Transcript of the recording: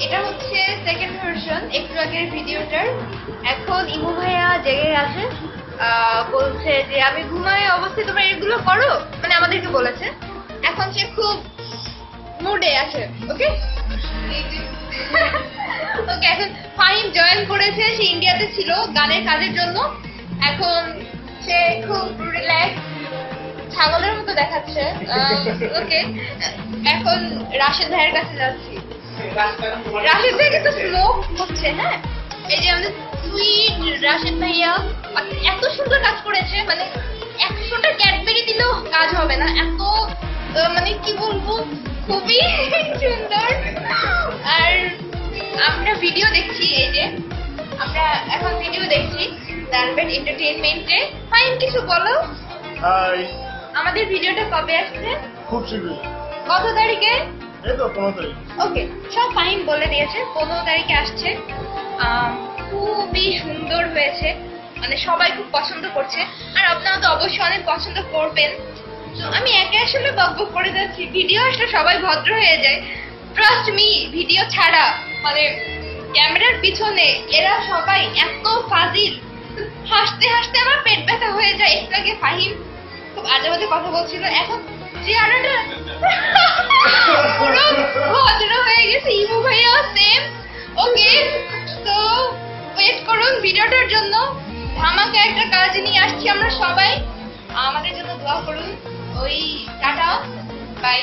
এটা হচ্ছে second version একটু আগের ভিডিওটার। এখন ইমু ভাইয়া জেগে আছে, বলছে যে আমি ঘুমাই অবস্থায় তোমরা এগুলো করো, মানে আমাদেরকে বলেছে। এখন সে খুব মুডে আছে। ওকে ওকে, এখন ফাহিম জয়েন করেছে, সে ইন্ডিয়াতে ছিল গানের কাজের জন্য। এখন সে খুব রিল্যাক্স, ছাগলের মতো দেখাচ্ছে। ওকে, এখন রাশেদ ভাইয়ের কাছে যাচ্ছি। রাশেদ ভাই কিন্তু স্মোক হচ্ছে। হ্যাঁ, এই যে আমাদের সুইট রাশেদ ভাইয়া এত সুন্দর কাজ করেছে, মানে 100টা ক্যাডবেরি দিলেও কাজ হবে না, এত মানে কি বলবো, খুবই সুন্দর। আর আমরা ভিডিও দেখছি, এই যে আমরা এখন ভিডিও দেখছি ডানবেট এন্টারটেইনমেন্টে। ফাইন, কিছু বলো। হাই, আমাদের ভিডিওটা কবে আসছে? খুব শীঘ্রই। কত তারিখে? এই তো 15 তারিখ। ওকে, সব ফাইন বলে দিয়েছে, 15 তারিখে আসছে। খুবই সুন্দর হয়েছে, মানে সবাই খুব পছন্দ করছে, আর আপনারা তো অবশ্যই অনেক পছন্দ করবেন। তো আমি একে আসলে বকবক করে যাচ্ছি, ভিডিও আসলে সবাই ভদ্র হয়ে যায়, ট্রাস্ট মি। ভিডিও ছাড়া মানে ক্যামেরার পিছনে এরা সবাই এত ফাজিল, হাসতে হাসতে আমার পেট ব্যথা হয়ে যায়। একটু আগে ফাহিম খুব আজে বাজে কথা বলছিল, এখন চেহারাটা পুরো ভদ্র হয়ে গেছে। ইমু ভাইয়া সেম। ওকে, তো ওয়েট করুন ভিডিওটার জন্য। ধামাকা একটা কাজ নিয়ে আসছি আমরা সবাই, আমাদের জন্য দোয়া করুন। ওই টাটা, বাই।